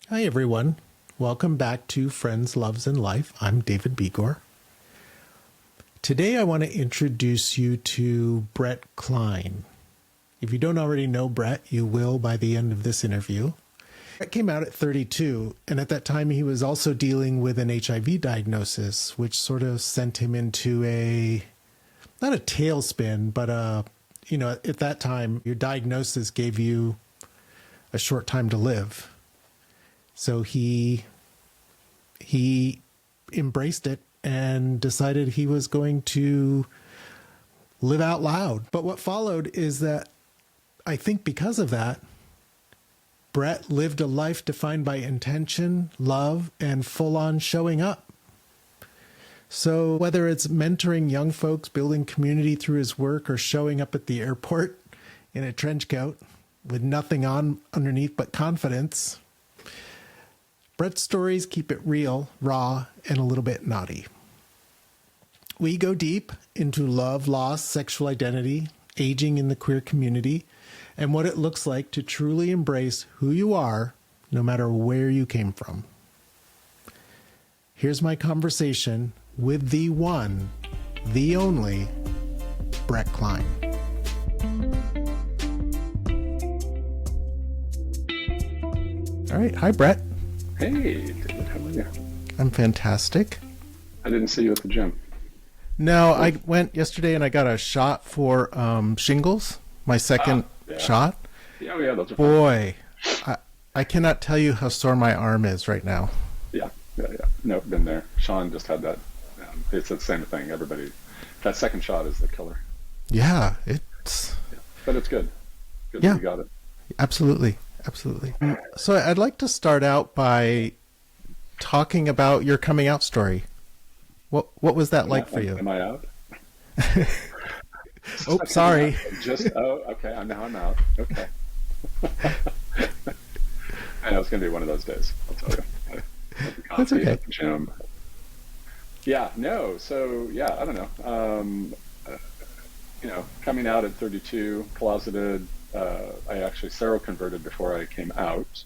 Hi, everyone. Welcome back to Friends, Loves, and Life. I'm David Begor. Today, I want to introduce you to Brett Klein. If you don't already know Brett, you will by the end of this interview. Brett came out at 32, and at that time, he was also dealing with an HIV diagnosis, which sort of sent him into not a tailspin, but at that time, your diagnosis gave you a short time to live. So he embraced it and decided he was going to live out loud. But what followed is that I think because of that, Brett lived a life defined by intention, love, and full-on showing up. So whether it's mentoring young folks, building community through his work, or showing up at the airport in a trench coat with nothing on underneath but confidence, Brett's stories keep it real, raw, and a little bit naughty. We go deep into love, loss, sexual identity, aging in the queer community, and what it looks like to truly embrace who you are, no matter where you came from. Here's my conversation with the one, the only, Brett Klein. All right. Hi, Brett. Hey, David, how are you? I'm fantastic. I didn't see you at the gym. No, I went yesterday and I got a shot for shingles, my second shot. Yeah, those are Boy, I cannot tell you how sore my arm is right now. Yeah. No, been there. Sean just had that. It's the same thing. Everybody, that second shot is the killer. Yeah, it's... Yeah. But it's good. Good yeah, that you got it. Absolutely. So I'd like to start out by talking about your coming out story. What was that like for you? Am I out? Oh, sorry. Okay. Now I'm out. Okay. I know it's going to be one of those days. I'll tell you. That's okay. At the gym. Yeah. No. So yeah, I don't know. Coming out at 32, closeted. I actually seroconverted before I came out.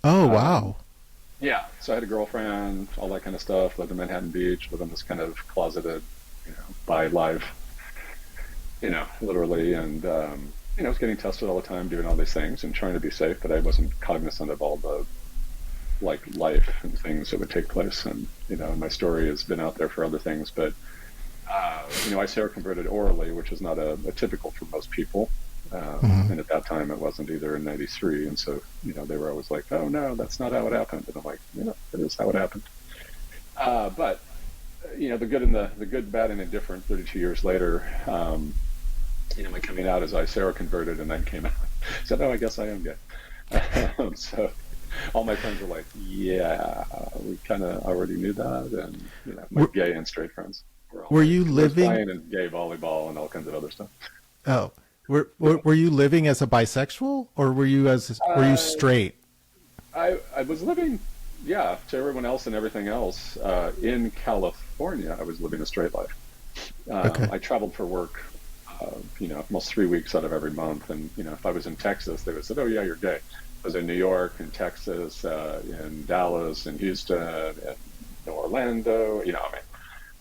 Oh, wow. Yeah. So I had a girlfriend, all that kind of stuff, lived in Manhattan Beach, lived in this kind of closeted, bi life, literally. And, I was getting tested all the time, doing all these things and trying to be safe, but I wasn't cognizant of all the life and things that would take place. And, my story has been out there for other things, but, I seroconverted orally, which is not a typical for most people. And at that time it wasn't either in 93. And so, they were always like, oh no, that's not how it happened. And I'm like, it is how it happened. But, the good and the good, bad, and indifferent 32 years later, my coming out is I seroconverted and then came out. So, no, I guess I am gay. So all my friends were like, yeah, we kind of already knew that. And, my gay and straight friends were you living playing in gay volleyball and all kinds of other stuff. Oh, were you living as a bisexual, or were you straight? I was living, to everyone else and everything else. In California, I was living a straight life. Okay. I traveled for work, almost 3 weeks out of every month. And, if I was in Texas, they would say, oh yeah, you're gay. I was in New York and Texas, in Dallas and Houston and Orlando,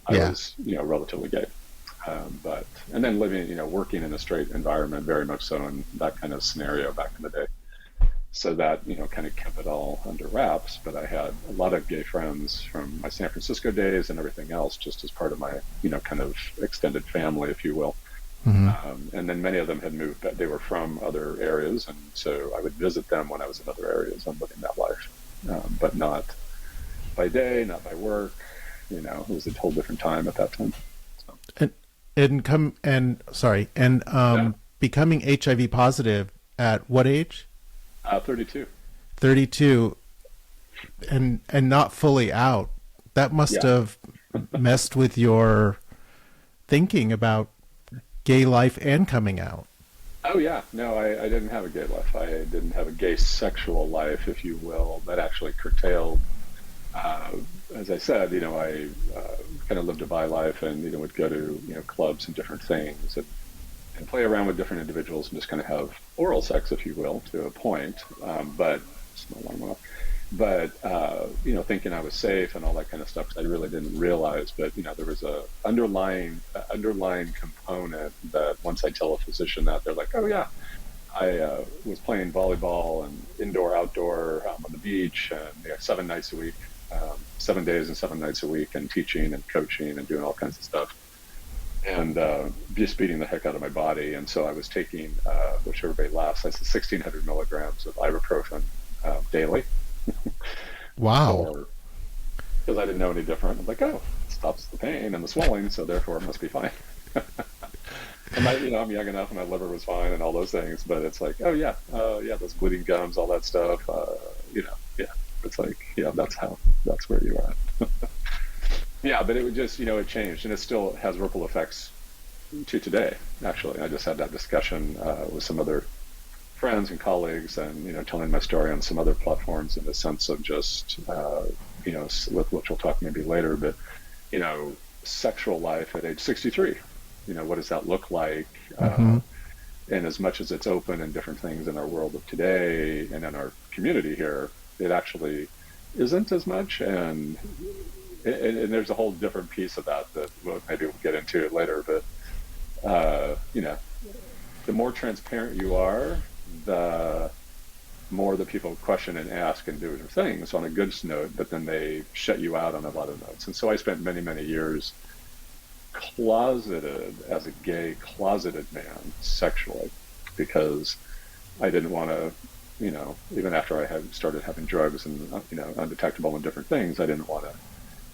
I was, relatively gay. And then living, working in a straight environment, very much so in that kind of scenario back in the day. So that, kind of kept it all under wraps. But I had a lot of gay friends from my San Francisco days and everything else, just as part of my, kind of extended family, if you will. Mm-hmm. And then many of them had moved, they were from other areas. And so I would visit them when I was in other areas. I'm living that life, but not by day, not by work. It was a whole different time at that time. So. Becoming HIV positive at what age? 32. 32, and not fully out. That must have messed with your thinking about gay life and coming out. Oh yeah, no, I didn't have a gay life. I didn't have a gay sexual life, if you will. That actually curtailed. As I said, I kind of lived a bi life and would go to clubs and different things and play around with different individuals and just kind of have oral sex, if you will, to a point. But it's not long enough. but thinking I was safe and all that kind of stuff, 'cause I really didn't realize. But there was a underlying component that once I tell a physician that, they're like, oh yeah, I was playing volleyball and indoor, outdoor, on the beach, and 7 nights a week, 7 days and 7 nights a week, and teaching and coaching and doing all kinds of stuff, and just beating the heck out of my body. And so I was taking, which everybody laughs, I said 1,600 milligrams of ibuprofen daily. Wow. Because I didn't know any different. I'm like, oh, it stops the pain and the swelling, so therefore it must be fine. And I'm young enough, and my liver was fine, and all those things. But it's like, oh yeah, those bleeding gums, all that stuff. Yeah. It's like, yeah, that's where you're at. Yeah, but it would just, it changed, and it still has ripple effects to today. Actually, I just had that discussion with some other friends and colleagues, and telling my story on some other platforms, in the sense of just, with which we'll talk maybe later, but sexual life at age 63. What does that look like? Mm-hmm. And as much as it's open and different things in our world of today and in our community here, it actually isn't as much. And there's a whole different piece of that maybe we'll get into it later. But, the more transparent you are, the more that people question and ask and do their things on a good note, but then they shut you out on a lot of notes. And so I spent many, many years closeted as a gay, closeted man sexually, because I didn't want to, even after I had started having drugs and, undetectable and different things, I didn't want to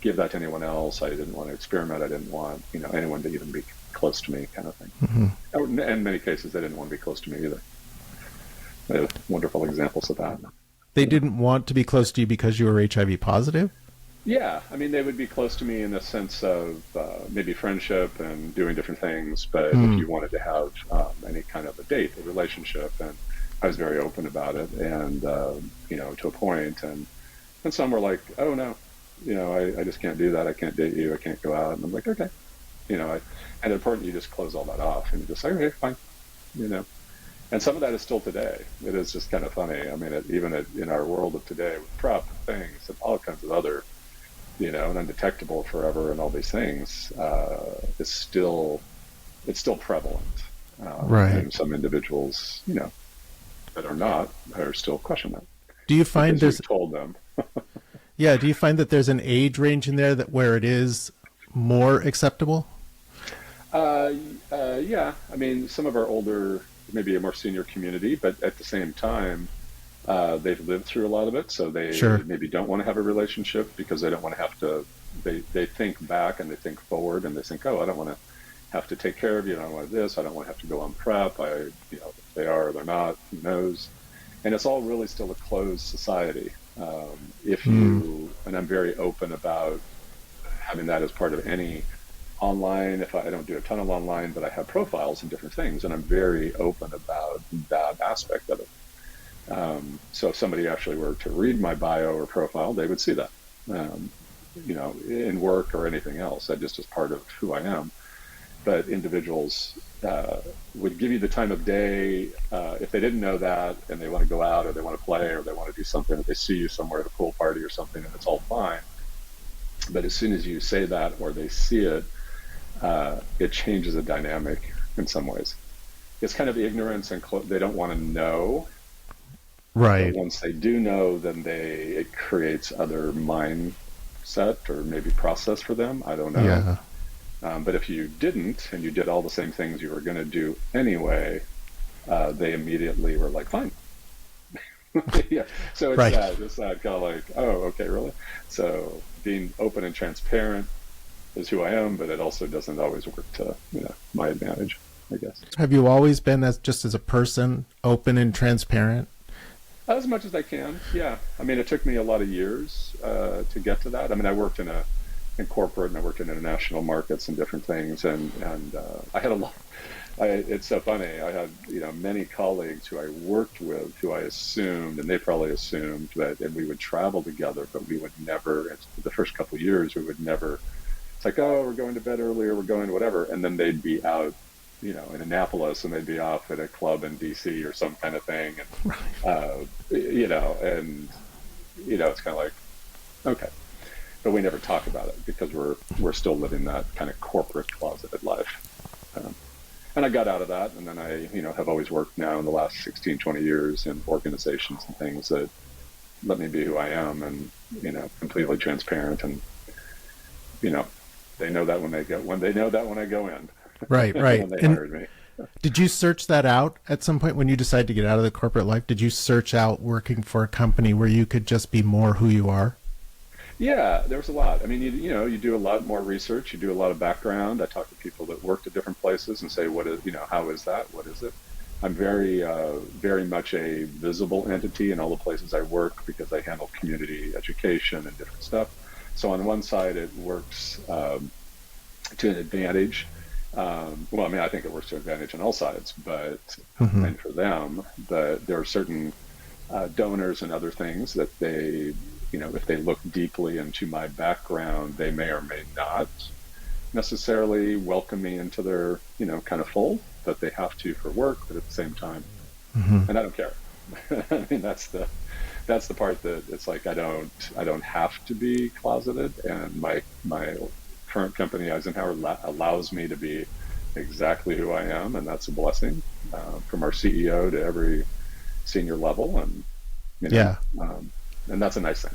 give that to anyone else. I didn't want to experiment. I didn't want, anyone to even be close to me, kind of thing. Mm-hmm. And in many cases, they didn't want to be close to me either. They have wonderful examples of that. They didn't want to be close to you because you were HIV positive? Yeah, I mean, they would be close to me in the sense of maybe friendship and doing different things, but if you wanted to have any kind of a date, a relationship, and I was very open about it, and to a point, and some were like, oh no, I just can't do that, I can't date you, I can't go out, and I'm like, okay, and at a point you just close all that off, and you just say, okay, fine, and some of that is still today. It is just kind of funny. I mean, in our world of today, with PrEP things and all kinds of other, and undetectable forever and all these things, it's still prevalent. Right. And some individuals, that are still question that. Do you find there's told them? Yeah. Do you find that there's an age range in there where it is more acceptable? Yeah. I mean, some of our older, maybe a more senior community, but at the same time, they've lived through a lot of it, so they maybe don't want to have a relationship because they don't want to have to. They think back and they think forward, and they think, oh, I don't want to have to take care of you. I don't want this. I don't want to have to go on PrEP. If they are or they're not, who knows? And it's all really still a closed society. And I'm very open about having that as part of any online. If I don't do a ton of online, but I have profiles and different things, and I'm very open about that aspect of it. So if somebody actually were to read my bio or profile, they would see that, in work or anything else. That just is part of who I am. But individuals would give you the time of day if they didn't know that, and they want to go out or they want to play or they want to do something, if they see you somewhere at a pool party or something, and it's all fine. But as soon as you say that or they see it, it changes the dynamic in some ways. It's kind of ignorance, and they don't want to know. Right. But once they do know, then it creates other mindset or maybe process for them. I don't know. Yeah. But if you didn't, and you did all the same things you were going to do anyway, they immediately were like, fine. Yeah. So it's that. It's that kind of like, oh, okay, really? So being open and transparent is who I am, but it also doesn't always work to my advantage, I guess. Have you always been just as a person, open and transparent? As much as I can, yeah. I mean, it took me a lot of years to get to that. I mean, I worked in corporate, and I worked in international markets and different things, and I had a lot. It's so funny. I had many colleagues who I worked with who I assumed, and they probably assumed that, and we would travel together, but we would never. The first couple of years, we would never. It's like, oh, we're going to bed earlier, we're going whatever, and then they'd be out, in Annapolis, and they'd be off at a club in DC or some kind of thing, and and it's kind of like, okay, but we never talk about it because we're still living that kind of corporate closeted life. And I got out of that, and then I, have always worked now in the last 16, 20 years in organizations and things that let me be who I am, and completely transparent, and they know that when I go in. Right. When they hired me. Did you search that out at some point when you decided to get out of the corporate life? Did you search out working for a company where you could just be more who you are? Yeah, there was a lot. I mean, you do a lot more research, you do a lot of background. I talk to people that worked at different places and say, how is that? What is it? I'm very, very much a visible entity in all the places I work because I handle community education and different stuff. So on one side, it works to an advantage. I think it works to advantage on all sides, but and for them, but there are certain donors and other things that they, if they look deeply into my background, they may or may not necessarily welcome me into their, kind of fold, but they have to for work, but at the same time, and I don't care. I mean, that's the part that it's like I don't have to be closeted, and my current company, Eisenhower, allows me to be exactly who I am, and that's a blessing, from our CEO to every senior level, and and that's a nice thing.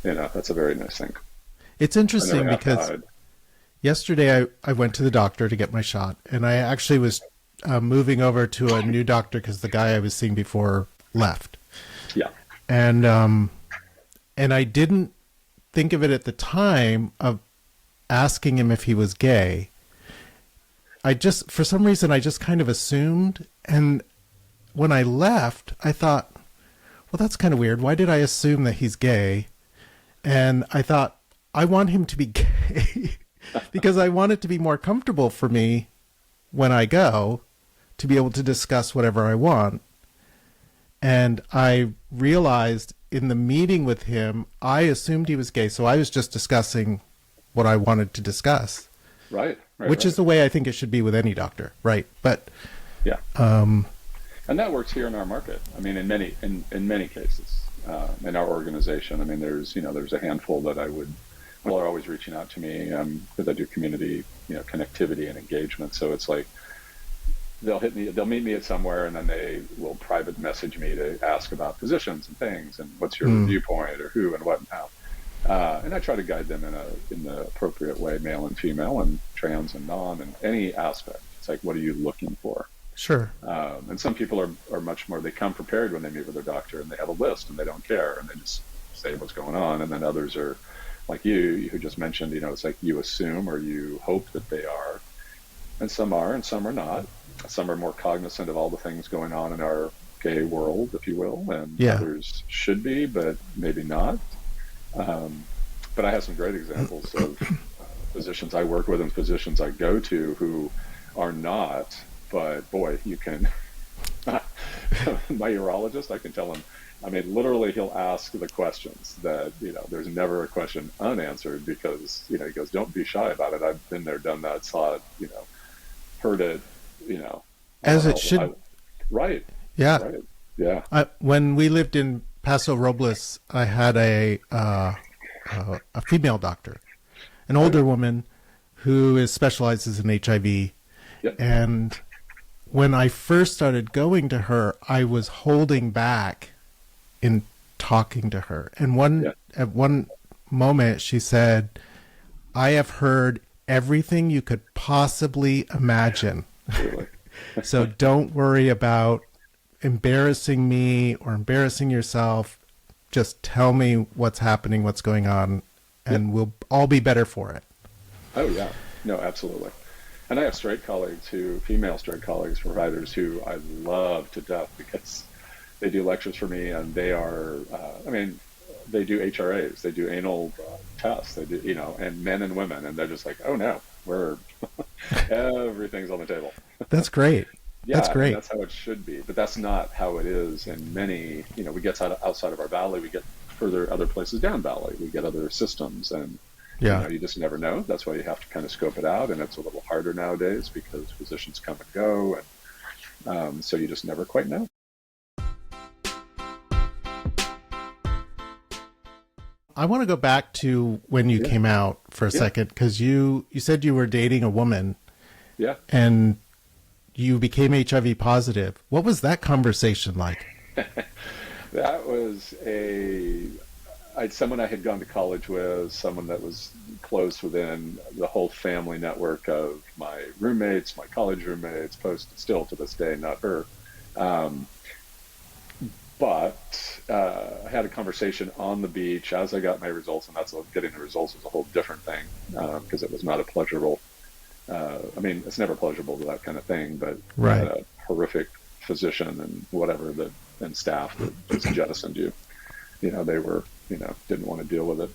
That's a very nice thing. It's interesting because yesterday I went to the doctor to get my shot, and I actually was moving over to a new doctor because the guy I was seeing before left. Yeah. And I didn't think of it at the time of asking him if he was gay. For some reason, I just kind of assumed. And when I left, I thought, well, that's kind of weird. Why did I assume that he's gay? And I thought, I want him to be gay because I want it to be more comfortable for me when I go to be able to discuss whatever I want. And I realized in the meeting with him, I assumed he was gay. So I was just discussing what I wanted to discuss. Right. Which is the way I think it should be with any doctor. Right. But yeah. And that works here in our market. I mean, in many cases, in our organization, I mean, there's a handful that are always reaching out to me, because I do community, connectivity and engagement. So it's like, they'll meet me at somewhere, and then they will private message me to ask about positions and things, and what's your viewpoint, or who and what and how. And I try to guide them in the appropriate way, male and female, and trans and non, and any aspect. It's like, what are you looking for? Sure. And some people are much more, they come prepared when they meet with their doctor, and they have a list, and they don't care, and they just say what's going on. And then others are like you who just mentioned, it's like you assume or you hope that they are. And some are, and some are not. Some are more cognizant of all the things going on in our gay world, if you will, and others should be, but maybe not. But I have some great examples of physicians I work with and physicians I go to who are not, but boy, you can, my urologist, I can tell him, I mean, literally he'll ask the questions that, there's never a question unanswered because, he goes, don't be shy about it. I've been there, done that, saw it, heard it, as it should. Right. Yeah. Right. Yeah. When we lived in Paso Robles, I had a female doctor, an older woman who specializes in HIV. Yep. And when I first started going to her, I was holding back in talking to her. And at one moment she said, I have heard everything you could possibly imagine. Really? So don't worry about embarrassing me or embarrassing yourself. Just tell me what's happening, what's going on, and we'll all be better for it. Oh, yeah. No, absolutely. And I have female straight colleagues, providers who I love to death because they do lectures for me, and they are, they do HRAs, they do anal tests, they do, and men and women, and they're just like, oh no, everything's on the table. That's great. Yeah, that's great. That's how it should be, but that's not how it is in many, we get outside of our valley, we get further other places down valley, we get other systems, and you just never know. That's why you have to kind of scope it out, and it's a little harder nowadays because physicians come and go, and so you just never quite know. I want to go back to when you came out for a second, because you said you were dating a woman. Yeah. And you became HIV positive. What was that conversation like? That was someone I had gone to college with, someone that was close within the whole family network of my roommates, my college roommates, still to this day, not her. But I had a conversation on the beach as I got my results, and getting the results was a whole different thing because it was not a pleasurable. I mean, it's never pleasurable to that kind of thing, but right. I had a horrific physician and whatever and staff that just jettisoned you. They were, didn't want to deal with it.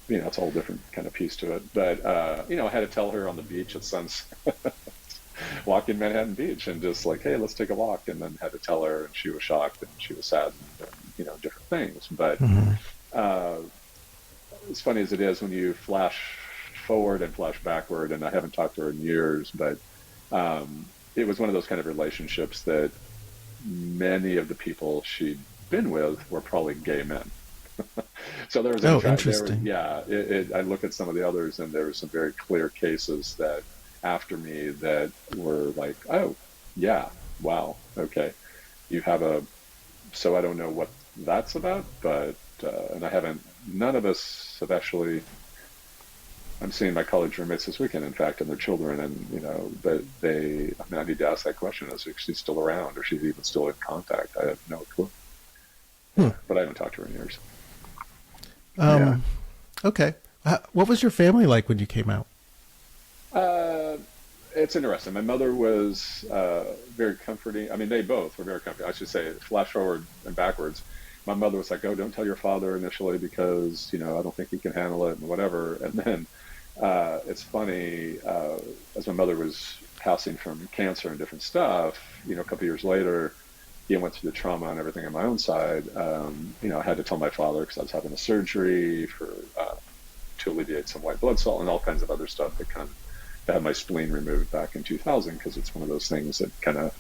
It's a whole different kind of piece to it. But, I had to tell her on the beach at sunset, walking Manhattan Beach and just like, hey, let's take a walk. And then had to tell her, and she was shocked and she was sad and, different things. But as funny as it is, when you flash forward and flash backward, and I haven't talked to her in years, but it was one of those kind of relationships that many of the people she'd been with were probably gay men. So there was interesting. I look at some of the others, and there were some very clear cases that after me that were like, oh yeah, wow, okay, you have so I don't know what that's about, but and none of us have actually. I'm seeing my college roommates this weekend, in fact, and their children, and but I need to ask that question: is she still around, or she's even still in contact? I have no clue. But I haven't talked to her in years. Okay. What was your family like when you came out? It's interesting. My mother was very comforting. I mean, they both were very comforting. I should say, flash forward and backwards. My mother was like, "Oh, don't tell your father initially because I don't think he can handle it and whatever." And then it's funny, as my mother was passing from cancer and different stuff, a couple years later, he went through the trauma and everything on my own side. I had to tell my father because I was having a surgery to alleviate some white blood cell and all kinds of other stuff that kind of I had my spleen removed back in 2000 because it's one of those things that kind of,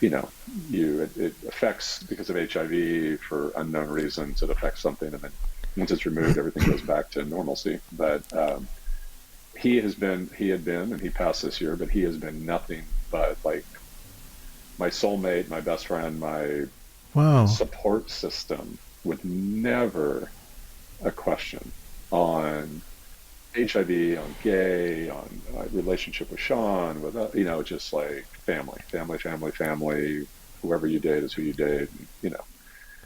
it affects because of HIV for unknown reasons. It affects something, and then once it's removed, everything goes back to normalcy. But he had been, and he passed this year, but he has been nothing but like my soulmate, my best friend, my support system, with never a question on HIV, on gay, on relationship with Sean, with just like family. Whoever you date is who you date.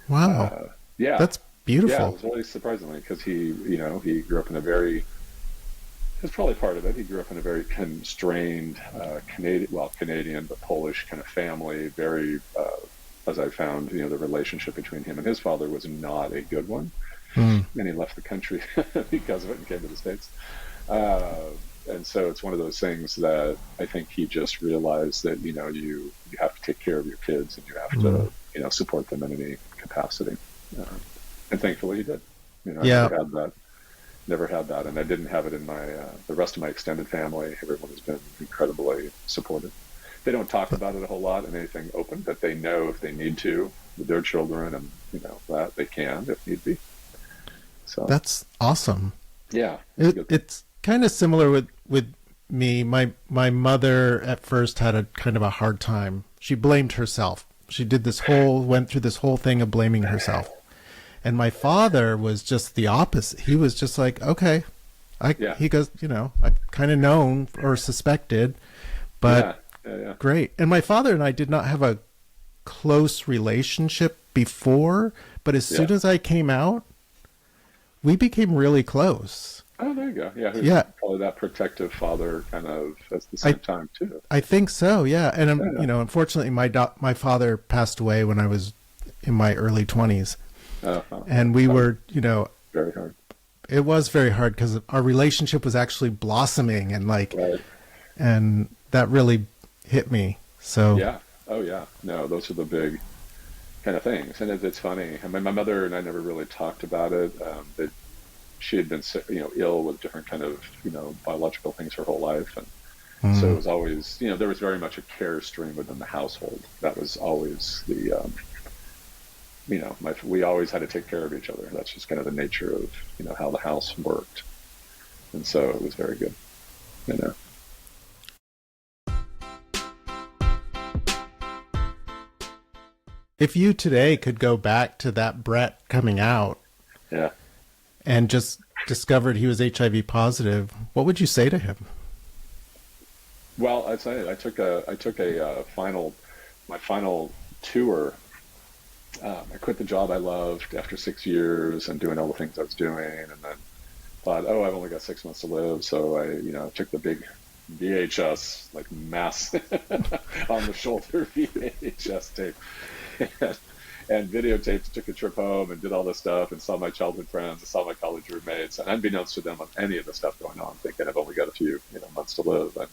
Wow. Yeah, that's beautiful. Yeah, it was really surprisingly because he grew up in a very. It's probably part of it. He grew up in a very constrained Canadian but Polish kind of family. Very, as I found, the relationship between him and his father was not a good one. And he left the country because of it and came to the States. And so it's one of those things that I think he just realized that, you have to take care of your kids and you have to, support them in any capacity. And thankfully he did. I never had that. And I didn't have it in my, the rest of my extended family. Everyone has been incredibly supportive. They don't talk about it a whole lot in anything open, but they know if they need to with their children and, that they can if need be. So that's awesome. Yeah. It's kind of similar with me. My mother at first had a kind of a hard time. She blamed herself. She went through this whole thing of blaming herself. And my father was just the opposite. He was just like, okay, he goes, I've kind of known or suspected, but great. And my father and I did not have a close relationship before, but as soon as I came out, we became really close. Oh, there you go. Yeah. Probably that protective father kind of at the same time too. I think so. Yeah. And unfortunately my father passed away when I was in my early 20s. And we were, very hard. It was very hard because our relationship was actually blossoming and and that really hit me. So yeah. Oh yeah. No, those are the big kind of things. And it's funny. I mean, my mother and I never really talked about it. That she had been, ill with different kind of, biological things her whole life. And so it was always, there was very much a care stream within the household. That was always the we always had to take care of each other. That's just kind of the nature of, how the house worked. And so it was very good, you know. If you today could go back to that Brett coming out, Yeah. and just discovered he was HIV positive, what would you say to him? Well, I'd say I took my final tour. I quit the job I loved after 6 years and doing all the things I was doing, and then thought, oh, I've only got 6 months to live. So I took the big VHS, like mass on the shoulder VHS tape and videotaped, took a trip home and did all this stuff and saw my childhood friends and saw my college roommates. And unbeknownst to them on any of the stuff going on, thinking I've only got a few months to live, and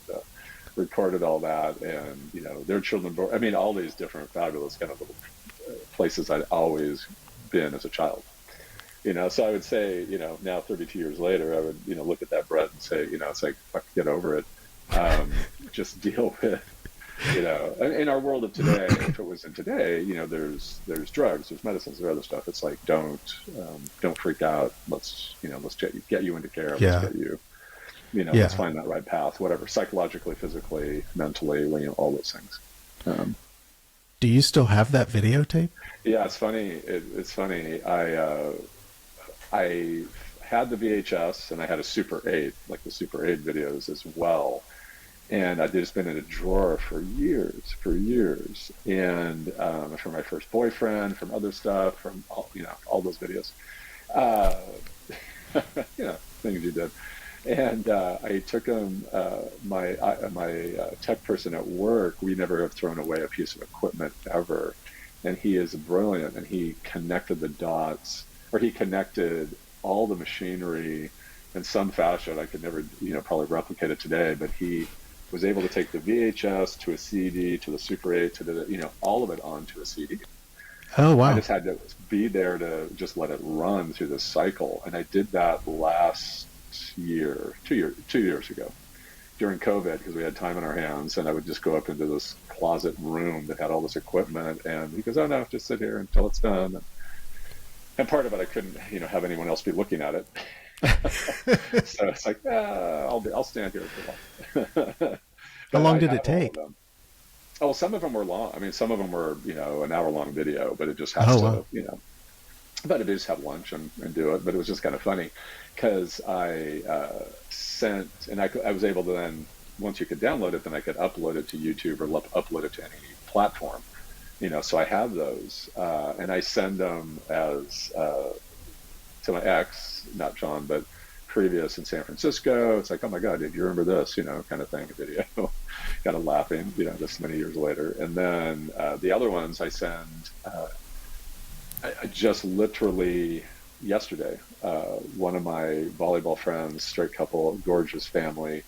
recorded all that. And, their children, all these different fabulous kind of little places I'd always been as a child. So I would say, now 32 years later, I would, look at that Brett and say, it's like, fuck, get over it. Just deal with, in our world of today, if it was in today, there's drugs, there's medicines, there's other stuff. It's like, don't freak out. Let's get you into care. Let's get you, let's find that right path, whatever, psychologically, physically, mentally, all those things. Do you still have that videotape? Yeah, it's funny. It's funny. I had the VHS and I had a Super 8, like the Super 8 videos as well. And I'd just been in a drawer for years. And from my first boyfriend, from other stuff, from all those videos, things you did. And I took them. My tech person at work, we never have thrown away a piece of equipment ever. And he is brilliant, and he connected the dots, or he connected all the machinery in some fashion. I could never, probably replicate it today, but he was able to take the VHS to a CD, to the Super 8, to the, all of it onto a CD. Oh, wow. I just had to be there to just let it run through this cycle. And I did that last year, 2 years ago, during COVID, because we had time on our hands, and I would just go up into this closet room that had all this equipment, and he goes, oh no, just sit here until it's done. And part of it, I couldn't, have anyone else be looking at it. So it's like, I'll stand here for a while. How long did it take? Oh, some of them were long. Some of them were, an hour-long video, but it just has to, but it just have lunch and do it. But it was just kind of funny because I sent, and I was able to then, once you could download it, then I could upload it to YouTube or upload it to any platform. So I have those, and I send them as to my ex, not John, but previous in San Francisco. It's like, oh my God, did you remember this? Kind of thing, a video, kind of laughing, this many years later. And then the other ones I send, I just literally yesterday, one of my volleyball friends, straight couple, gorgeous family,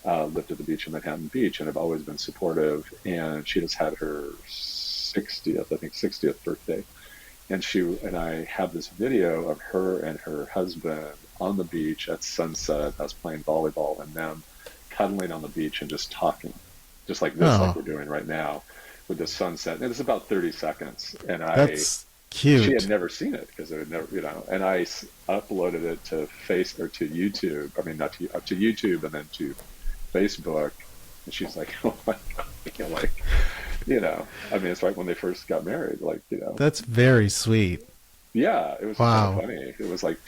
lived at the beach in Manhattan Beach, and have always been supportive. And she just had her 60th birthday. And I have this video of her and her husband on the beach at sunset, us playing volleyball, and them cuddling on the beach and just talking, just like this, like we're doing right now with the sunset. And it's about 30 seconds. And that's cute. She had never seen it because it had never, and I uploaded it to YouTube. Not to YouTube, and then to Facebook. And she's like, oh my God, it's right when they first got married, That's very sweet. Yeah, it was kind of funny. It was like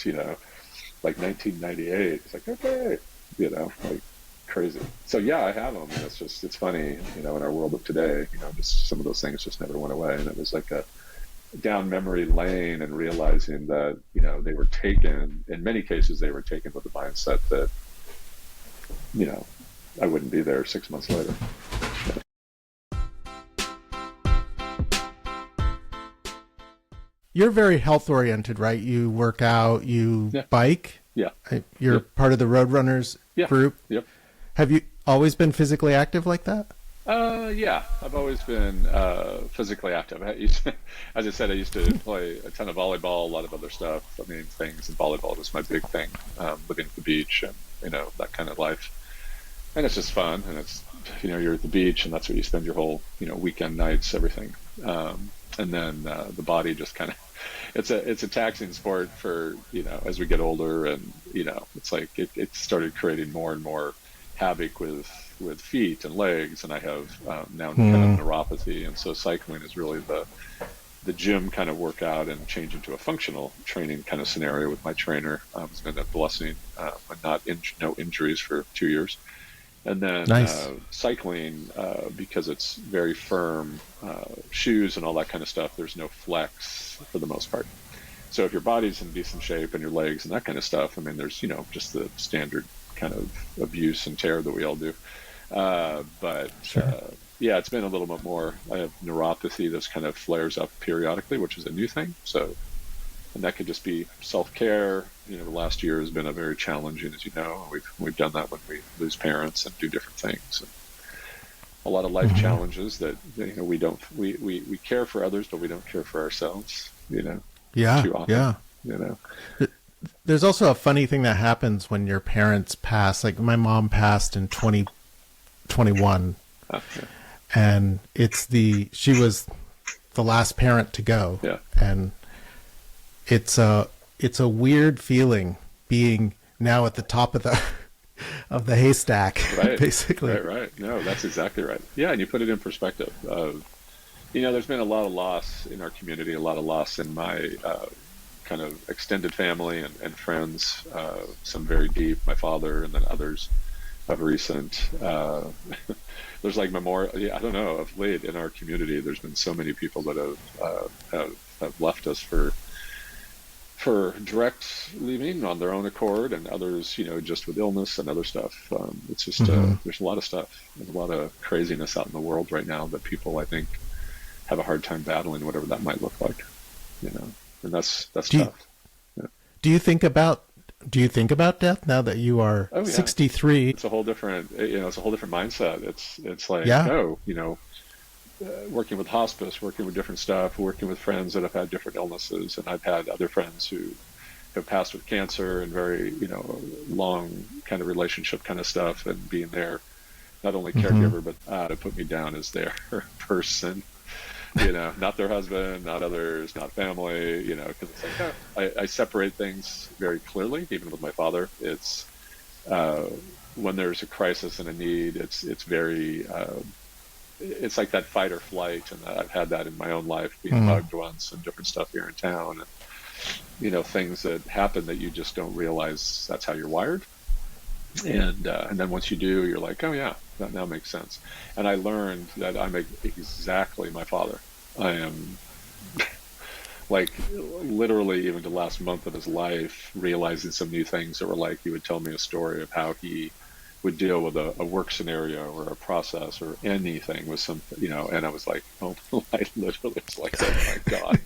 1998. It's like, okay, like crazy. So yeah, I have them. And it's funny, in our world of today, just some of those things just never went away. And it was like a down memory lane, and realizing that, they were taken, in many cases, they were taken with the mindset that, I wouldn't be there 6 months later. You're very health oriented, right? You work out, you bike. Yeah. You're part of the Roadrunners group. Yep. Have you always been physically active like that? Yeah, I've always been physically active. As I said, I used to play a ton of volleyball, a lot of other stuff. Things, and volleyball was my big thing, living at the beach and, that kind of life. And it's just fun. And it's, you're at the beach, and that's where you spend your whole, weekend nights, everything. And then the body just kind of it's a taxing sport for, as we get older, and it's like it started creating more and more havoc with feet and legs, and I have now kind of neuropathy, and so cycling is really the gym kind of workout and change into a functional training kind of scenario with my trainer. It's been a blessing, and no injuries for 2 years. And then nice. Cycling, because it's very firm, shoes and all that kind of stuff, there's no flex for the most part. So if your body's in decent shape and your legs and that kind of stuff, I mean, there's, just the standard kind of abuse and tear that we all do. But sure. Yeah, it's been a little bit more. I have neuropathy that kind of flares up periodically, which is a new thing. So, and that could just be self-care. The last year has been a very challenging, as you know. We've done that when we lose parents and do different things. And a lot of life challenges that we care for others, but we don't care for ourselves. Yeah, too often, yeah. There's also a funny thing that happens when your parents pass. Like my mom passed in 2021, and she was the last parent to go. Yeah. And it's a weird feeling being now at the top of the haystack, right, basically. Right. No, that's exactly right. Yeah, and you put it in perspective. There's been a lot of loss in our community, a lot of loss in my kind of extended family and friends, some very deep, my father, and then others of recent. There's like memorial. I don't know, of late in our community, there's been so many people that have left us for direct leaving on their own accord, and others, just with illness and other stuff. It's just there's a lot of stuff. There's a lot of craziness out in the world right now that people, I think, have a hard time battling, whatever that might look like. And that's tough. Do you think about death now that you are 63? It's a whole different, it's a whole different mindset. It's like, working with hospice, working with different stuff, working with friends that have had different illnesses. And I've had other friends who have passed with cancer and very, long kind of relationship kind of stuff, and being there, not only caregiver, but to put me down as their person. Not their husband, not others, not family, because it's like, I separate things very clearly, even with my father. It's, when there's a crisis and a need, it's very, it's like that fight or flight. And I've had that in my own life, being bugged once and different stuff here in town, and, things that happen that you just don't realize that's how you're wired. And then once you do, you're like, oh yeah, that now makes sense. And I learned that I'm exactly my father. I am like literally even the last month of his life, realizing some new things that were like, he would tell me a story of how he would deal with a work scenario or a process or anything with some, and I was like, oh, I literally was like, oh my God,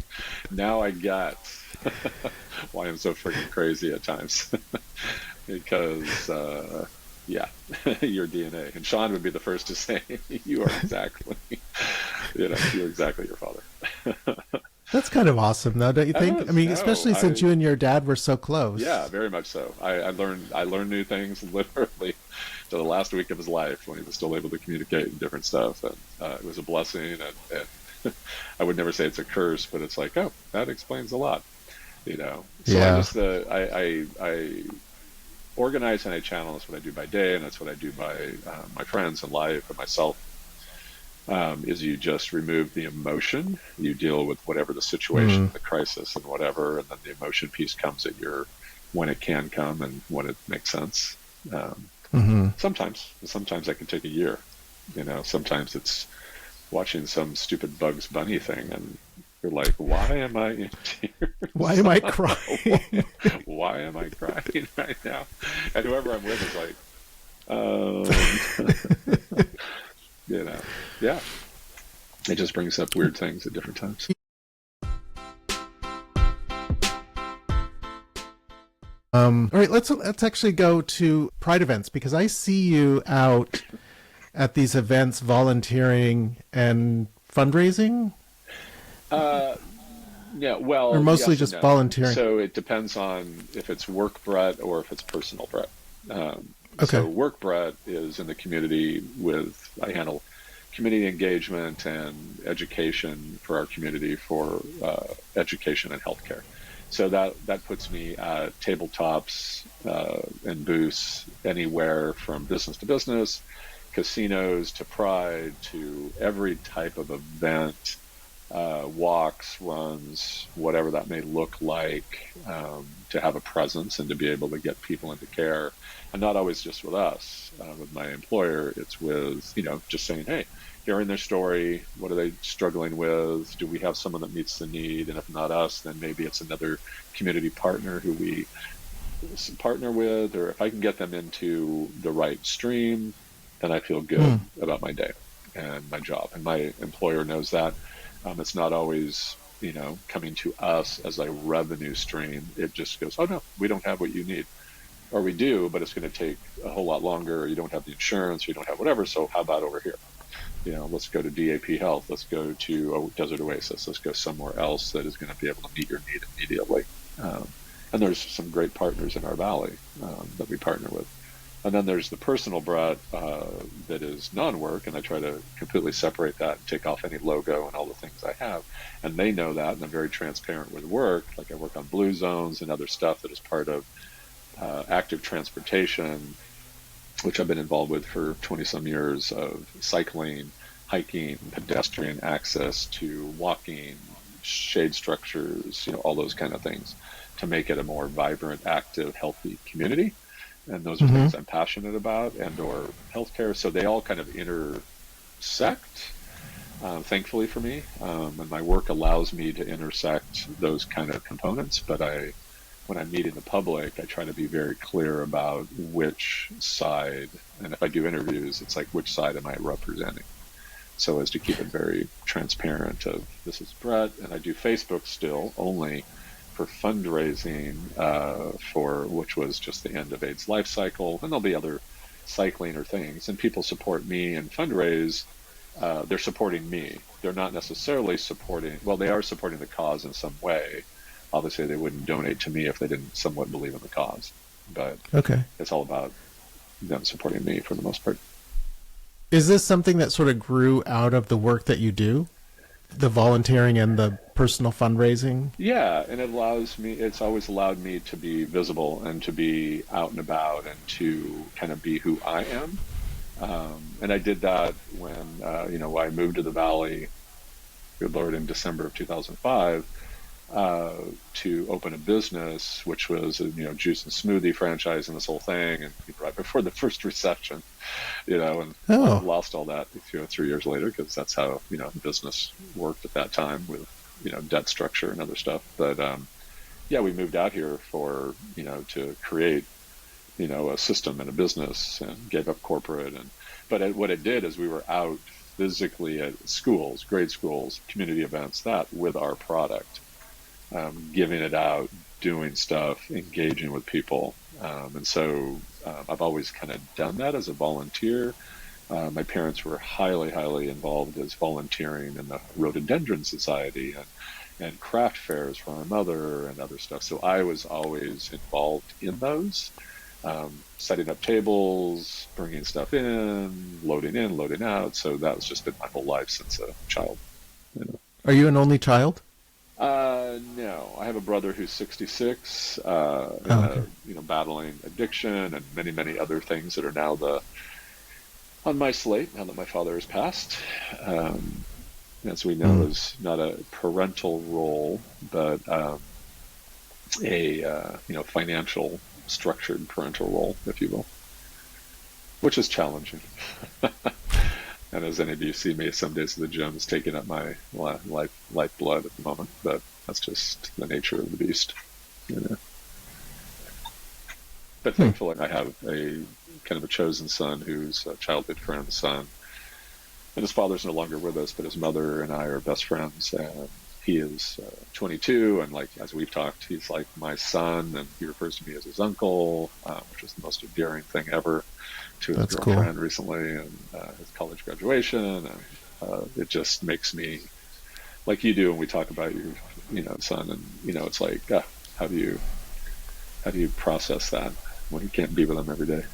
now I get why I'm so freaking crazy at times. Because, your DNA. And Sean would be the first to say, you are exactly, you're exactly your father. That's kind of awesome, though, don't you think? I mean, especially since you and your dad were so close. Yeah, very much so. I learned new things literally to the last week of his life, when he was still able to communicate and different stuff. And it was a blessing. And I would never say it's a curse, but it's like, oh, that explains a lot. So I organize and I channel. That's what I do by day, and that's what I do by my friends and life and myself. Is you just remove the emotion, you deal with whatever the situation, the crisis and whatever, and then the emotion piece comes at when it can come and when it makes sense. Sometimes that can take a year. Sometimes it's watching some stupid Bugs Bunny thing and you're like, why am I in tears? Why am I crying? Why am I crying right now? And whoever I'm with is like, yeah. It just brings up weird things at different times. All right, let's actually go to Pride events, because I see you out at these events volunteering and fundraising. Or mostly just volunteering. So it depends on if it's work Brett or if it's personal Brett. Okay. So work Brett is in the community I handle community engagement and education for our community for education and healthcare. So that puts me at tabletops and booths anywhere from business to business, casinos to Pride, to every type of event, walks, runs, whatever that may look like, to have a presence and to be able to get people into care. And not always just with us, with my employer, it's with, just saying, hey, hearing their story, what are they struggling with? Do we have someone that meets the need? And if not us, then maybe it's another community partner who we partner with, or if I can get them into the right stream, then I feel good about my day and my job. And my employer knows that. It's not always, coming to us as a revenue stream. It just goes, oh no, we don't have what you need. Or we do, but it's going to take a whole lot longer. Or you don't have the insurance, or you don't have whatever. So how about over here? Let's go to DAP Health. Let's go to Desert Oasis. Let's go somewhere else that is going to be able to meet your need immediately. And there's some great partners in our valley that we partner with. And then there's the personal Brett that is non-work, and I try to completely separate that and take off any logo and all the things I have. And they know that, and I'm very transparent with work. Like I work on blue zones and other stuff that is part of active transportation, which I've been involved with for 20 some years, of cycling, hiking, pedestrian access to walking, shade structures, all those kind of things to make it a more vibrant, active, healthy community. And those are things I'm passionate about, and or healthcare. So they all kind of intersect, thankfully for me. And my work allows me to intersect those kind of components. But when I'm meeting the public, I try to be very clear about which side. And if I do interviews, it's like, which side am I representing? So as to keep it very transparent of, this is Brett, and I do Facebook still only for fundraising for, which was just the end of AIDS life cycle, and there'll be other cycling or things, and people support me and fundraise. They're supporting me. They're not necessarily supporting, well, they are supporting the cause in some way. Obviously they wouldn't donate to me if they didn't somewhat believe in the cause, but it's all about them supporting me for the most part. Is this something that sort of grew out of the work that you do? The volunteering and the personal fundraising? Yeah, and it's always allowed me to be visible and to be out and about and to kind of be who I am. And I did that when, I moved to the Valley, good Lord, in December of 2005, to open a business, which was a, juice and smoothie franchise and this whole thing. And right before the first recession, and lost all that 3 years later, because that's how, business worked at that time with, debt structure and other stuff. But, we moved out here for, to create, a system and a business, and gave up corporate. But what it did is we were out physically at schools, grade schools, community events, that with our product. Giving it out, doing stuff, engaging with people. And so I've always kind of done that as a volunteer. My parents were highly, highly involved as volunteering in the Rhododendron Society and craft fairs for my mother and other stuff. So I was always involved in those, setting up tables, bringing stuff in, loading out. So that's just been my whole life since a child. Are you an only child? No, I have a brother who's 66, battling addiction and many, many other things that are now on my slate now that my father has passed. As we know, is not a parental role, but a financial structured parental role, if you will, which is challenging. And as any of you see me some days at the gym, is taking up my lifeblood at the moment, but that's just the nature of the beast. But thankfully, I have a kind of a chosen son who's a childhood friend's son. And his father's no longer with us, but his mother and I are best friends. And he is 22, and as we've talked, he's like my son, and he refers to me as his uncle, which is the most endearing thing ever, to his girlfriend recently, and his college graduation, and it just makes me, like you do when we talk about your son, and it's like, how do you process that when you can't be with him every day?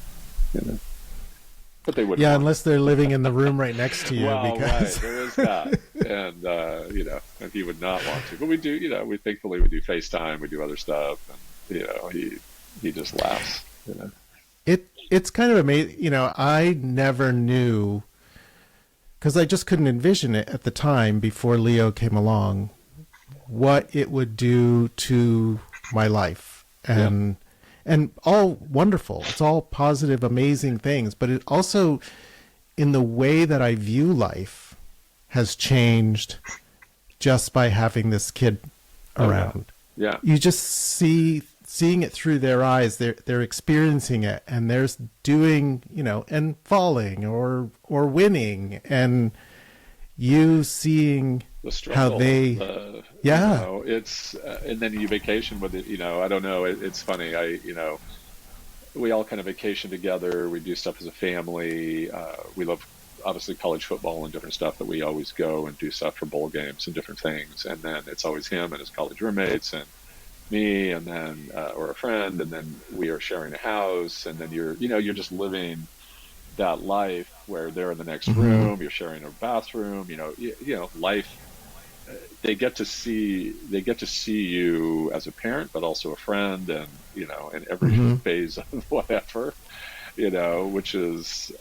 but they wouldn't. Yeah, want unless they're living in the room right next to you. well, Because right, there is that, and and he would not want to. But we do, we thankfully we do FaceTime, we do other stuff, and he just laughs. it's kind of amazing. I never knew, because I just couldn't envision it at the time before Leo came along, what it would do to my life. And all wonderful. It's all positive, amazing things. But it also, in the way that I view life, has changed just by having this kid around. Yeah. You just seeing it through their eyes. They're experiencing it, and they're doing, and falling or winning, and you seeing The struggle, how they, it's and then you vacation with it. I don't know. It's funny. We all kind of vacation together. We do stuff as a family. We love obviously college football and different stuff that we always go and do stuff for bowl games and different things. And then it's always him and his college roommates and me, and then or a friend, and then we are sharing a house, and then you're just living that life where they're in the next room, you're sharing a bathroom, life. They get to see you as a parent, but also a friend, and in every phase of whatever, which is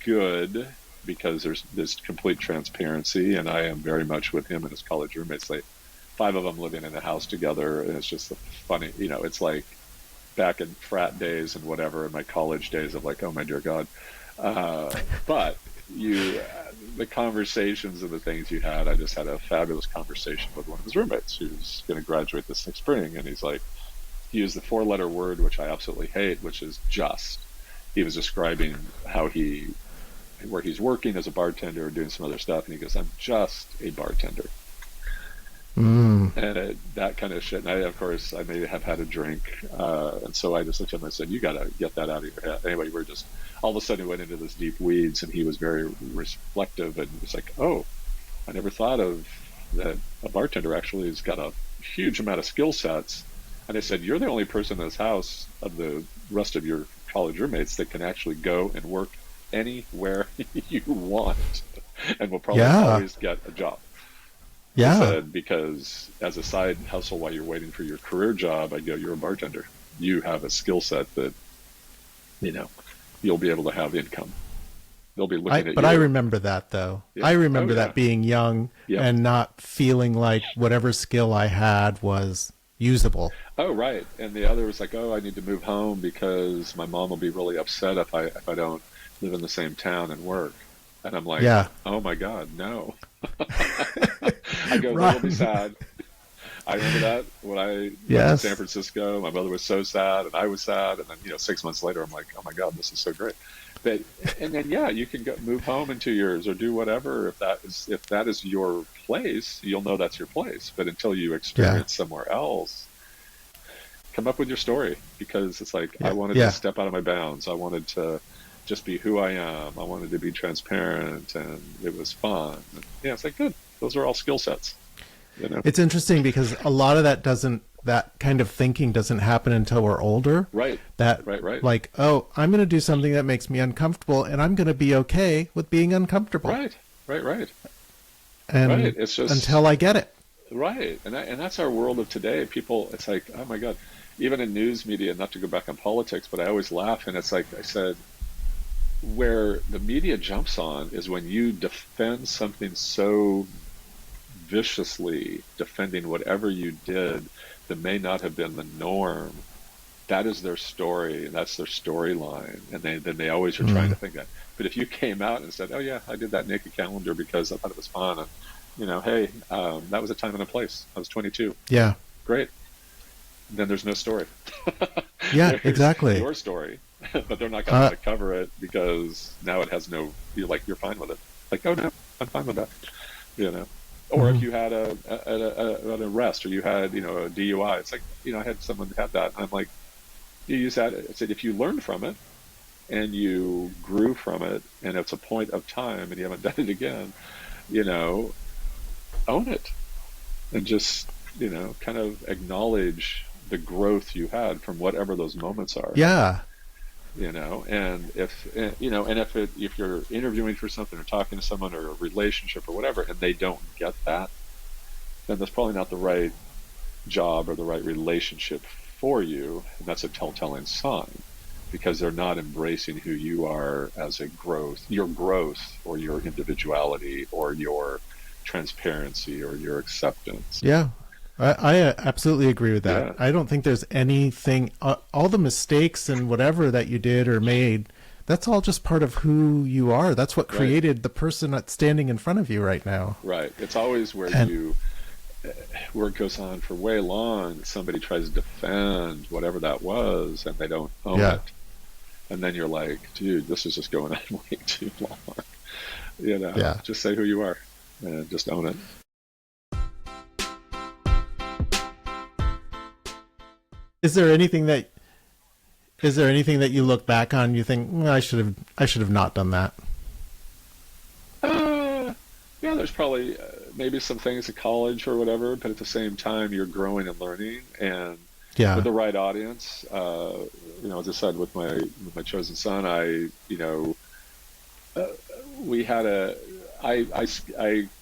good, because there's this complete transparency, and I am very much with him and his college roommates. 5 of them living in a house together, and it's just funny, it's like back in frat days and whatever, in my college days of like, oh my dear God. But the conversations and the things you had, I just had a fabulous conversation with one of his roommates who's going to graduate this next spring. And he's like, he used the 4-letter word, which I absolutely hate, which is just. He was describing where he's working as a bartender, doing some other stuff. And he goes, I'm just a bartender. And that kind of shit. And of course, I may have had a drink. And so I just looked at him and I said, you got to get that out of your head. Anyway, we're just, all of a sudden we went into this deep weeds, and he was very reflective, and was like, oh, I never thought of that. A bartender actually has got a huge amount of skill sets. And I said, you're the only person in this house of the rest of your college roommates that can actually go and work anywhere you want, and will probably always get a job. Yeah. Said, because as a side hustle while you're waiting for your career job, I go, you're a bartender. You have a skill set that, you'll be able to have income. They'll be looking at you. But I remember that, though. Yeah. I remember that being young and not feeling like whatever skill I had was usable. Oh, right. And the other was like, oh, I need to move home because my mom will be really upset if I don't live in the same town and work. And I'm like, oh my God, no. I go, they'll be sad. I remember that when I went to San Francisco. My mother was so sad, and I was sad. And then, 6 months later, I'm like, oh my God, this is so great. But and then you can move home in 2 years or do whatever. If that is your place, you'll know that's your place. But until you experience somewhere else, come up with your story, because it's like I wanted to step out of my bounds. I wanted to just be who I am. I wanted to be transparent, and it was fun. And, it's like, good. Those are all skill sets. It's interesting because a lot of that kind of thinking doesn't happen until we're older. Right. Right. Like, oh, I'm going to do something that makes me uncomfortable, and I'm going to be okay with being uncomfortable. Right. And it's just until I get it. Right. And that's our world of today. People, it's like, oh my God, even in news media, not to go back on politics, but I always laugh. And it's like I said, where the media jumps on is when you defend something so viciously, defending whatever you did that may not have been the norm. That is their story, and that's their storyline, and then they always are trying to think that. But if you came out and said, oh yeah, I did that naked calendar because I thought it was fun, and hey, that was a time and a place. I was 22. Yeah. Great. Then there's no story. Yeah, exactly. Your story. But they're not going to cover it because now it has no, you're fine with it. Like, oh no, I'm fine with that. Or if you had an arrest, or you had, a DUI, it's like, I had someone have that. And I'm like, you use that. I said, if you learned from it and you grew from it, and it's a point of time and you haven't done it again, own it, and just, kind of acknowledge the growth you had from whatever those moments are. Yeah. And if you're interviewing for something or talking to someone or a relationship or whatever, and they don't get that, then that's probably not the right job or the right relationship for you. And that's a telltale sign, because they're not embracing who you are as your growth or your individuality or your transparency or your acceptance. Yeah. I absolutely agree with that. Yeah. I don't think there's anything, all the mistakes and whatever that you did or made, that's all just part of who you are. That's what created the person that's standing in front of you right now. Right. It's always where it goes on for way long. Somebody tries to defend whatever that was and they don't own it. And then you're like, dude, this is just going on way too long. Just say who you are and just own it. Is there anything that you look back on you think, I should have not done that? Yeah, there's probably maybe some things at college or whatever, but at the same time, you're growing and learning, and with the right audience. As I said, with my chosen son, I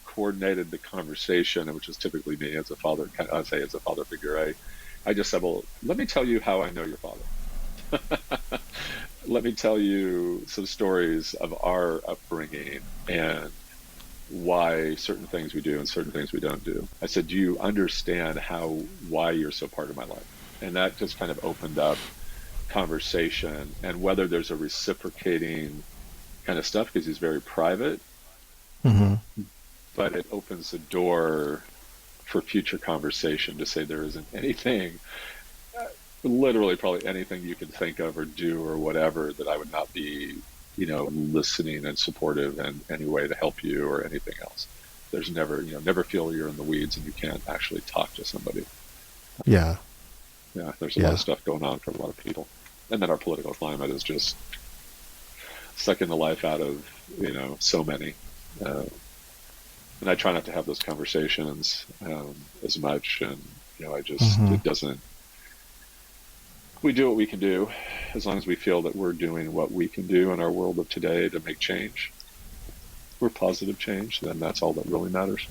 coordinated the conversation, which is typically me as a father. I'd say as a father figure, I just said, well, let me tell you how I know your father. Let me tell you some stories of our upbringing and why certain things we do and certain things we don't do. I said, do you understand why you're so part of my life? And that just kind of opened up conversation, and whether there's a reciprocating kind of stuff, because he's very private, but it opens the door for future conversation to say there isn't anything, literally probably anything you can think of or do or whatever, that I would not be, listening and supportive in any way to help you or anything else. There's never feel you're in the weeds and you can't actually talk to somebody. Yeah. Yeah, there's a lot of stuff going on for a lot of people. And then our political climate is just sucking the life out of, so many. And I try not to have those conversations as much. And, it doesn't, we do what we can do as long as we feel that we're doing what we can do in our world of today to make change. We're positive change, then that's all that really matters.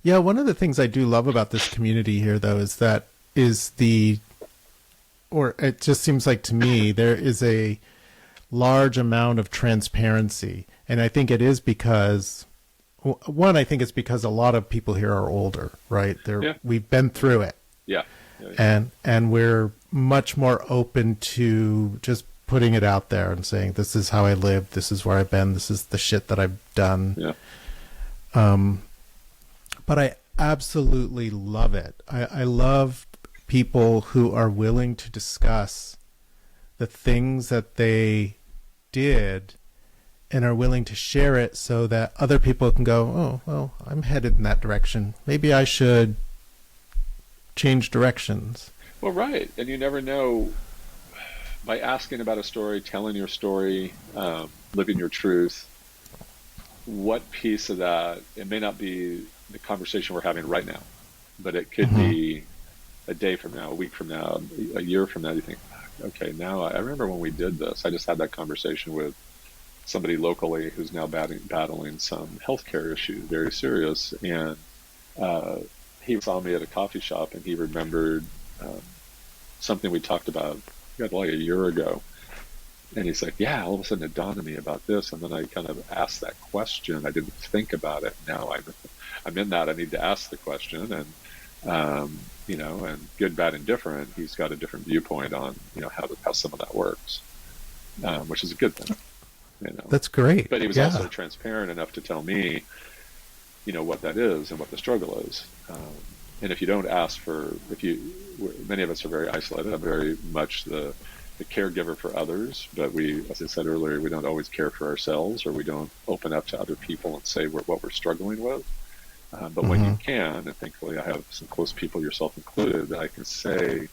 Yeah, one of the things I do love about this community here, though, it just seems like to me, there is a large amount of transparency. And I think it is because, I think it's because a lot of people here are older, right? We've been through it. Yeah. And we're much more open to just putting it out there and saying, this is how I live, this is where I've been, this is the shit that I've done. Yeah. But I absolutely love it. I love people who are willing to discuss the things that they did and are willing to share it so that other people can go, oh, well, I'm headed in that direction. Maybe I should change directions. Well, right. And you never know, by asking about a story, telling your story, living your truth, what piece of that, it may not be the conversation we're having right now, but it could be a day from now, a week from now, a year from now. You think, okay, now I remember when we did this. I just had that conversation with somebody locally who's now battling some healthcare issues, very serious. And he saw me at a coffee shop and he remembered something we talked about like a year ago. And he's like, yeah, all of a sudden it dawned on me about this. And then I kind of asked that question. I didn't think about it. Now I'm in that. I need to ask the question. And, and good, bad, and different, he's got a different viewpoint on, how some of that works, which is a good thing. That's great. But he was also transparent enough to tell me, what that is and what the struggle is. And if you don't ask many of us are very isolated. I'm very much the caregiver for others, but as I said earlier, we don't always care for ourselves, or we don't open up to other people and say what we're struggling with. But when you can, and thankfully I have some close people, yourself included, that I can say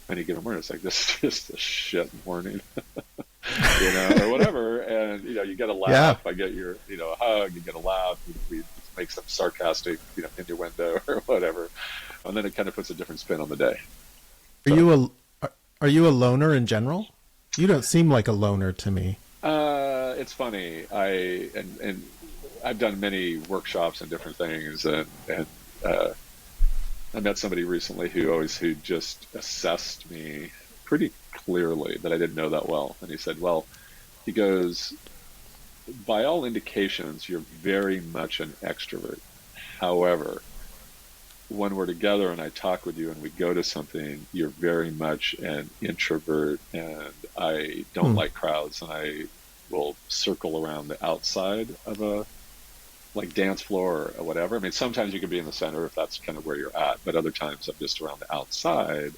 any given morning, it's like, this is just a shit morning, or whatever. And, you get a laugh. I get your, a hug, you get a laugh. We make some sarcastic, innuendo or whatever. And then it kind of puts a different spin on the day. Are you a loner in general? You don't seem like a loner to me. It's funny. And I've done many workshops and different things, and I met somebody recently who just assessed me pretty clearly, but I didn't know that well. And he said, well, he goes, by all indications, you're very much an extrovert. However, when we're together and I talk with you and we go to something, you're very much an introvert, and I don't like crowds, and I will circle around the outside of a like dance floor or whatever. I mean, sometimes you can be in the center if that's kind of where you're at, but other times I'm just around the outside,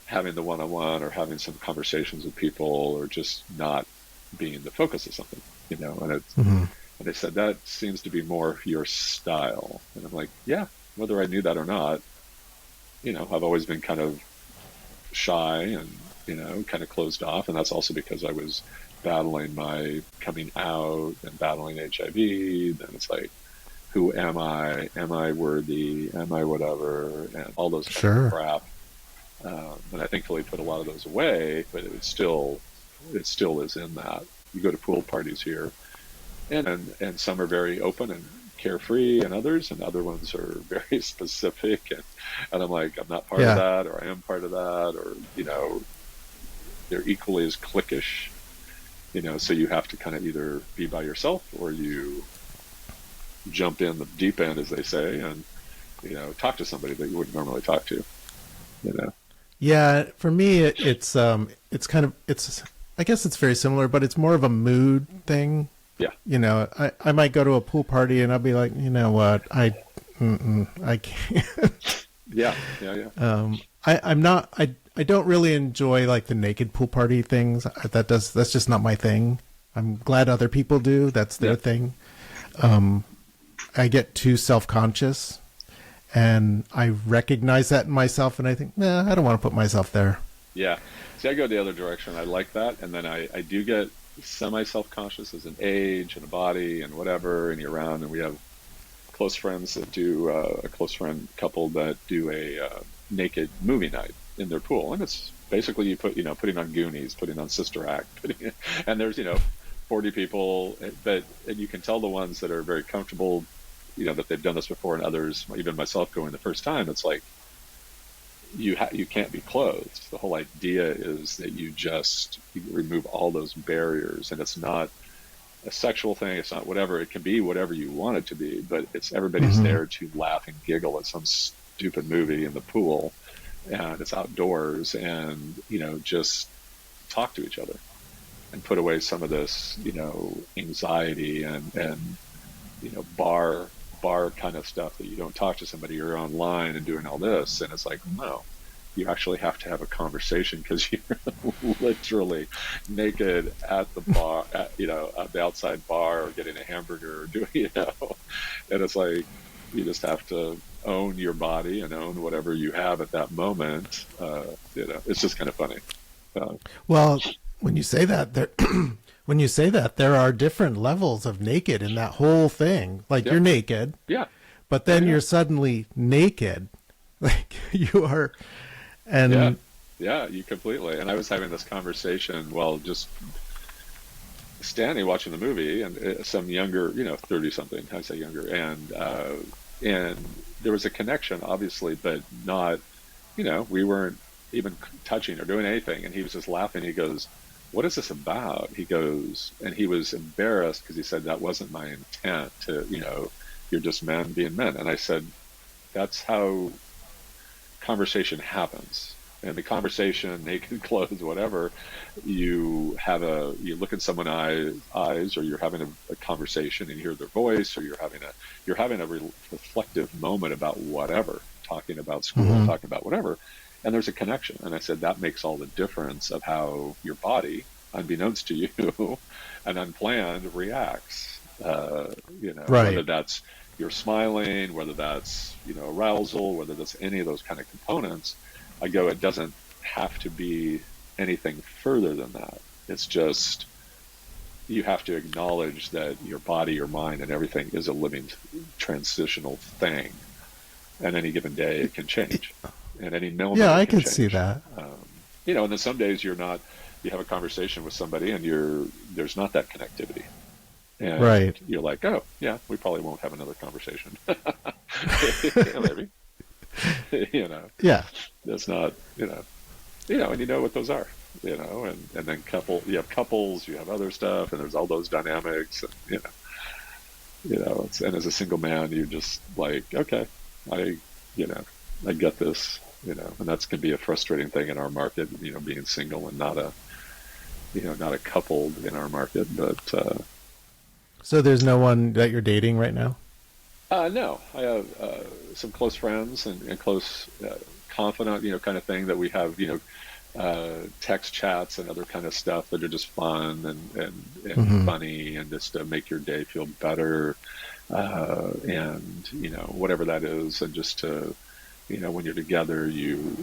having the one-on-one or having some conversations with people, or just not being the focus of something, you know. And it's, and they said that seems to be more your style, and I'm like, yeah. Whether I knew that or not, you know, I've always been kind of shy and, you know, kind of closed off. And that's also because I was battling my coming out and battling HIV. Then it's like, who am I? Am I worthy? Am I whatever? And all those kind of crap. And I thankfully put a lot of those away, but it still is in that. You go to pool parties here, and some are very open and carefree, and other ones are very specific, and I'm like, I'm not part of that, or I am part of that, or, you know, they're equally as cliquish, you know. So you have to kind of either be by yourself, or you jump in the deep end, as they say, and, you know, talk to somebody that you wouldn't normally talk to, you know. Yeah, for me, it's kind of, I guess it's very similar, but it's more of a mood thing. Yeah. You know, I might go to a pool party and I'll be like, you know what, I can't. Yeah. I don't really enjoy like the naked pool party things. That's just not my thing. I'm glad other people do. That's their thing. I get too self-conscious, and I recognize that in myself, and I think, I don't want to put myself there. Yeah. See, I go the other direction. I like that. And then I do get semi-self-conscious as an age and a body and whatever, and you're around, and we have close friends that do a close friend couple that do a naked movie night in their pool, and it's basically putting on Goonies, putting on Sister Act, and there's 40 people, but and you can tell the ones that are very comfortable, that they've done this before, and others, even myself going the first time, it's like you can't be closed. The whole idea is that you remove all those barriers, and it's not a sexual thing. It's not whatever. It can be whatever you want it to be, but it's everybody's there to laugh and giggle at some stupid movie in the pool, and it's outdoors, and just talk to each other and put away some of this anxiety and bar kind of stuff that you don't talk to somebody, you're online and doing all this, and it's like, no, you actually have to have a conversation, because you're literally naked at the bar, at the outside bar, or getting a hamburger, or doing, and it's like, you just have to own your body and own whatever you have at that moment. It's just kind of funny. Well, when you say that, there are different levels of naked in that whole thing. Like, you're naked, but then you're suddenly naked, like you are, and you completely. And I was having this conversation while just standing watching the movie, and some younger, 30 something, I say younger, and there was a connection, obviously, but not, we weren't even touching or doing anything, and he was just laughing. He goes, "What is this about?" He goes, and he was embarrassed because he said, "That wasn't my intent to, you're just men being men." And I said, that's how conversation happens. And the conversation, naked, clothes, whatever, you look in someone's eyes, or you're having a conversation and you hear their voice, or you're having a reflective moment about whatever, talking about school, talking about whatever. And there's a connection. And I said, that makes all the difference of how your body, unbeknownst to you and unplanned, reacts. Whether that's you're smiling, whether that's, arousal, whether that's any of those kind of components. I go, it doesn't have to be anything further than that. It's just, you have to acknowledge that your body, your mind, and everything is a living, transitional thing. And any given day, it can change. And any moment, I can see that. And then some days you're not, you have a conversation with somebody and there's not that connectivity. And Right. you're like, oh, yeah, we probably won't have another conversation. Maybe. Yeah. That's not, and you know what those are, and then you have couples, you have other stuff, and there's all those dynamics, and, and as a single man, you're just like, okay, I get this, and that's can be a frustrating thing in our market, being single and not a coupled in our market, but, So there's no one that you're dating right now? no, I have some close friends and close confidant, kind of thing that we have, text chats and other kind of stuff that are just fun and funny and just to make your day feel better, and whatever that is, and just to when you're together, you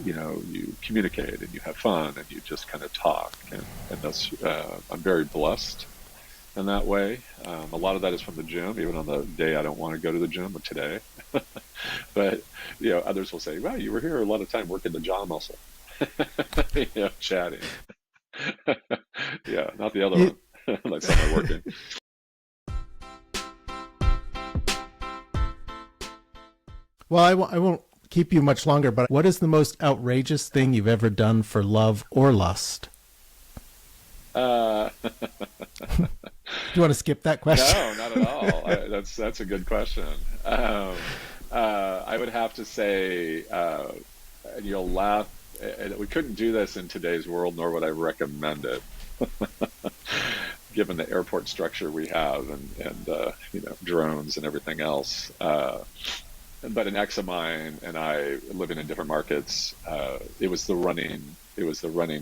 communicate and you have fun and you just kind of talk, and that's I'm very blessed in that way. A lot of that is from the gym, even on the day I don't want to go to the gym, but today. But, others will say, wow, you were here a lot of time working the jaw muscle, chatting. Yeah, not the other one, like someone working. Well, I won't keep you much longer, but what is the most outrageous thing you've ever done for love or lust? Do you want to skip that question? No, not at all. That's a good question. I would have to say, and you'll laugh, and we couldn't do this in today's world, nor would I recommend it, given the airport structure we have and drones and everything else. But an ex of mine and I, living in different markets, it was the running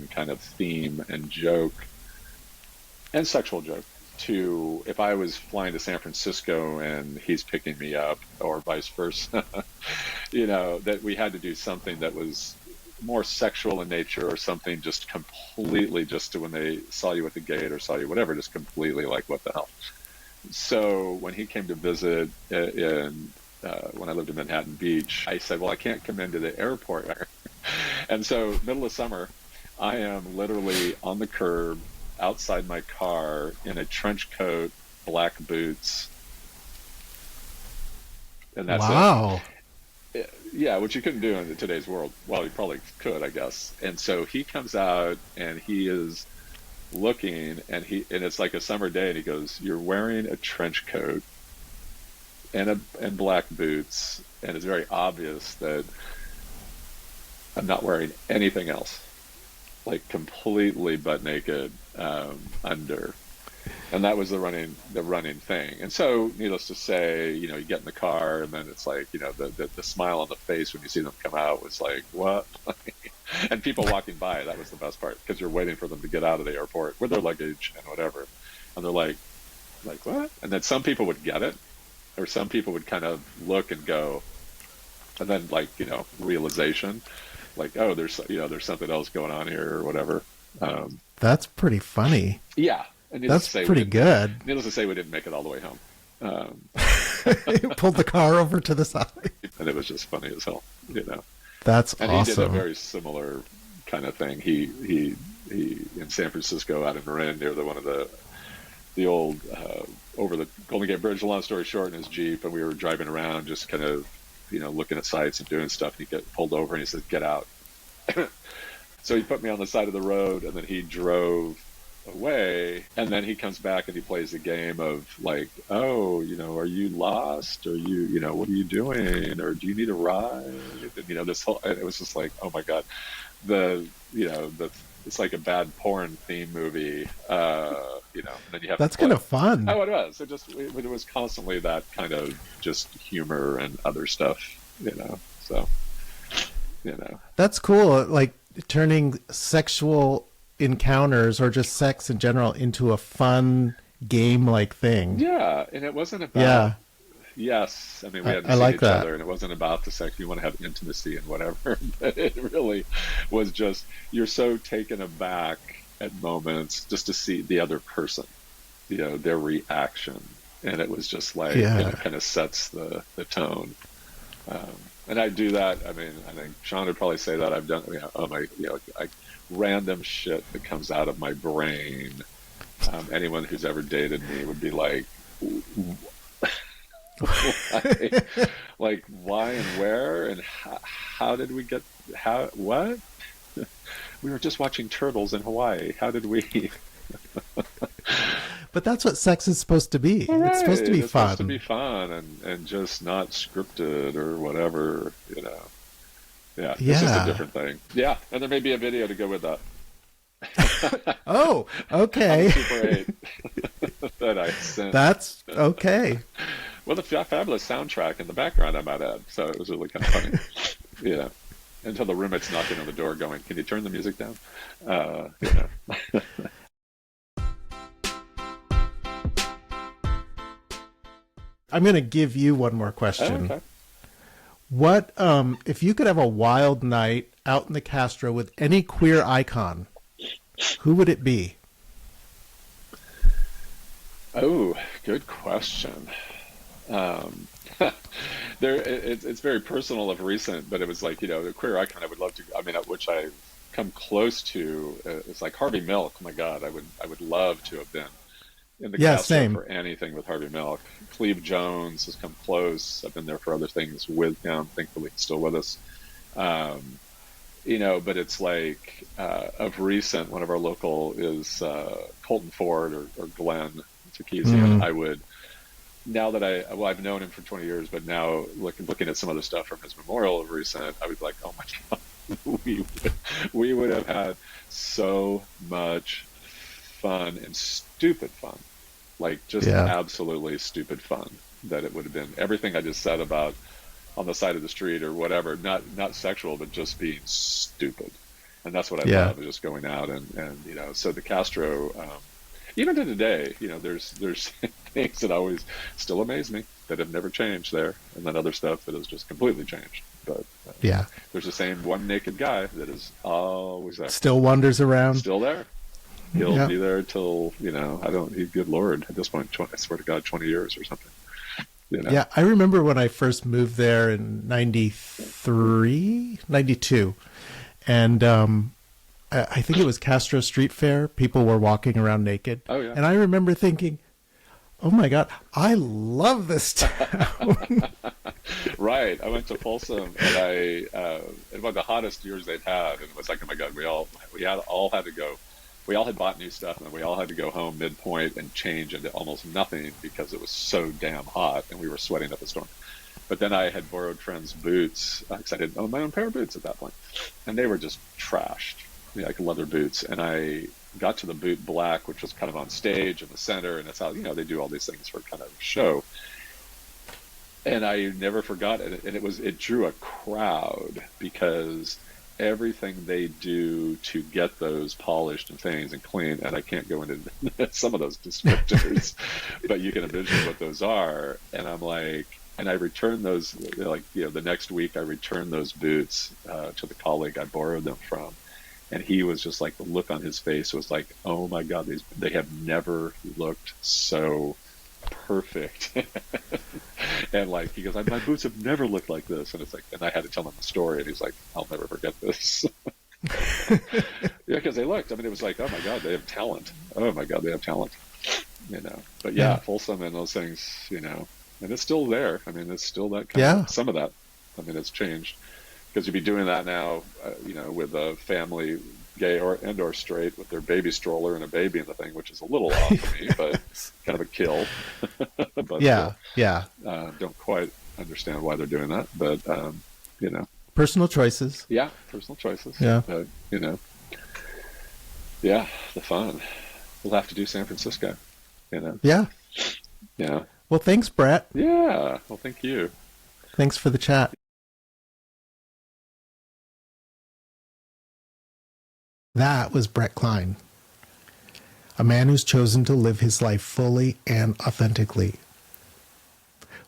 kind of theme and joke and sexual joke to, if I was flying to San Francisco and he's picking me up, or vice versa, that we had to do something that was more sexual in nature, or something just completely just to when they saw you at the gate or saw you whatever, just completely like, what the hell. So when he came to visit when I lived in Manhattan Beach, I said, well, I can't come into the airport. And so middle of summer, I am literally on the curb outside my car in a trench coat, black boots, and that's it. Yeah, which you couldn't do in today's world. Well, you probably could, I guess. And so he comes out and he is looking, and it's like a summer day, and he goes, "You're wearing a trench coat and black boots, and it's very obvious that I'm not wearing anything else." Like completely butt naked under, and that was the running thing. And so, needless to say, you get in the car, and then it's like, the smile on the face when you see them come out was like, what? And people walking by, that was the best part, because you're waiting for them to get out of the airport with their luggage and whatever, and they're like what? And then some people would get it, or some people would kind of look and go, and then realization. Like, oh, there's something else going on here or whatever. That's pretty funny. Yeah. And that's pretty good. Needless to say, we didn't make it all the way home. You pulled the car over to the side. And it was just funny as hell, That's and awesome. He did a very similar kind of thing. He in San Francisco, out in Marin, near one of the old, over the Golden Gate Bridge, long story short, in his Jeep, and we were driving around just kind of, looking at sights and doing stuff, and he get pulled over and he said, "Get out." So he put me on the side of the road, and then he drove away, and then he comes back and he plays a game of like, oh, are you lost, or what are you doing, or do you need a ride? And, this whole, and it was just like, oh my God, it's like a bad porn theme movie, and then you have that's kind of fun. Oh, it was. It was constantly that kind of just humor and other stuff, so, That's cool. Like turning sexual encounters or just sex in general into a fun game-like thing. Yeah, and it wasn't about. Yes, I mean, we had to see each other, and it wasn't about the sex. You want to have intimacy and whatever, but it really was just, you're so taken aback at moments just to see the other person, their reaction, and it was just like, kind of sets the tone. And I do that. I mean, I think Sean would probably say that I've done, oh my, random shit that comes out of my brain. Anyone who's ever dated me would be like, why, like why and where and how did we get, how, what? We were just watching turtles in Hawaii. How did we? But that's what sex is supposed to be. Right. It's supposed to be It's fun. supposed to be fun and just not scripted or whatever, Yeah, it's just a different thing. Yeah, and there may be a video to go with that. Oh, okay. Super 8 that I sent. That's okay. With a fabulous soundtrack in the background, I might add. So it was really kind of funny. Until the roommate's knocking on the door going, can you turn the music down? I'm going to give you one more question. Okay. What, if you could have a wild night out in the Castro with any queer icon, who would it be? Oh, good question. It's very personal of recent, but it was like, the queer icon I would love to, which I've come close to, it's like Harvey Milk. Oh my God, I would love to have been in the Castro same. for anything with Harvey Milk. Cleve Jones has come close. I've been there for other things with him. Thankfully, he's still with us. But it's like, of recent, one of our local is Colton Ford or Glenn Sarkeesian. I would, now that I've known him for 20 years, but now looking at some other stuff from his memorial of recent, I was like, oh my God, we would have had so much fun and stupid fun, like just absolutely stupid fun, that it would have been everything I just said about on the side of the street or whatever, not sexual, but just being stupid. And that's what I love, is just going out and so the Castro, even to today, there's things that always still amaze me that have never changed there, and then other stuff that has just completely changed. But there's the same one naked guy that is always there, still wanders around, still there. He'll be there till good Lord, at this point, I swear to God, 20 years or something. Yeah, I remember when I first moved there in 93, 92, and I think it was Castro Street Fair. People were walking around naked. Oh, yeah. And I remember thinking, oh my God, I love this town. Right. I went to Folsom, and it was one of the hottest years they'd had, and it was like, oh my God, we all had to go. We all had bought new stuff, and we all had to go home midpoint and change into almost nothing because it was so damn hot, and we were sweating up a storm. But then I had borrowed friends' boots, because I didn't own my own pair of boots at that point, and they were just trashed, like leather boots. And I got to the boot black, which was kind of on stage in the center, and that's how they do all these things for kind of show. And I never forgot it, and it drew a crowd because everything they do to get those polished and things and clean, and I can't go into some of those descriptors, but you can envision what those are. And I'm like, and I returned those, the next week I returned those boots to the colleague I borrowed them from, and he was just like, the look on his face was like, oh my God, they have never looked so perfect. And like, he goes, my boots have never looked like this. And it's like, and I had to tell him the story, and he's like, I'll never forget this. Yeah, because they looked, it was like, oh my God, they have talent. Oh my God, they have talent. But Folsom and those things, and it's still there. It's still that kind of, some of that. It's changed, because you'd be doing that now, with a family, gay or straight, with their baby stroller and a baby in the thing, which is a little off for me, but kind of a kill. But don't quite understand why they're doing that, but personal choices. Yeah, personal choices. Yeah, but the fun. We'll have to do San Francisco. Yeah. Well, thanks, Brett. Yeah. Well, thank you. Thanks for the chat. That was Brett Klein, a man who's chosen to live his life fully and authentically.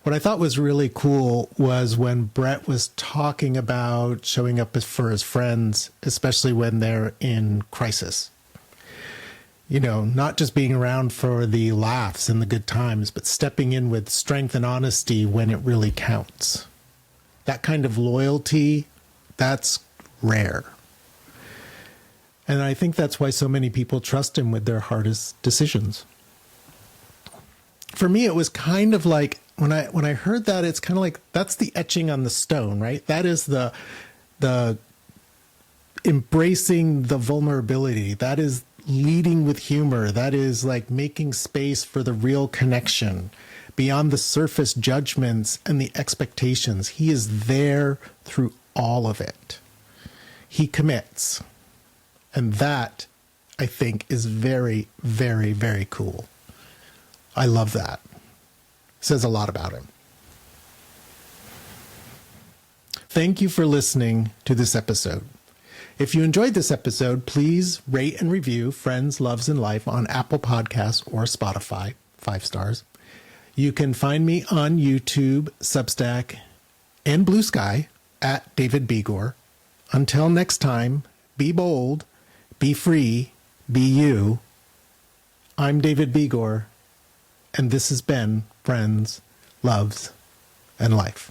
What I thought was really cool was when Brett was talking about showing up for his friends, especially when they're in crisis. Not just being around for the laughs and the good times, but stepping in with strength and honesty when it really counts. that kind of loyalty, that's rare. And I think that's why so many people trust him with their hardest decisions. For me, it was kind of like when I heard that, it's kind of like that's the etching on the stone, right? That is the embracing the vulnerability. That is leading with humor. That is like making space for the real connection beyond the surface judgments and the expectations. He is there through all of it. He commits. And that, I think, is very, very, very cool. I love that. Says a lot about him. Thank you for listening to this episode. If you enjoyed this episode, please rate and review Friends, Loves, and Life on Apple Podcasts or Spotify, 5 stars. You can find me on YouTube, Substack, and Blue Sky at David Begor. Until next time, be bold, be free, be you. I'm David Begor, and this has been Friends, Loves, and Life.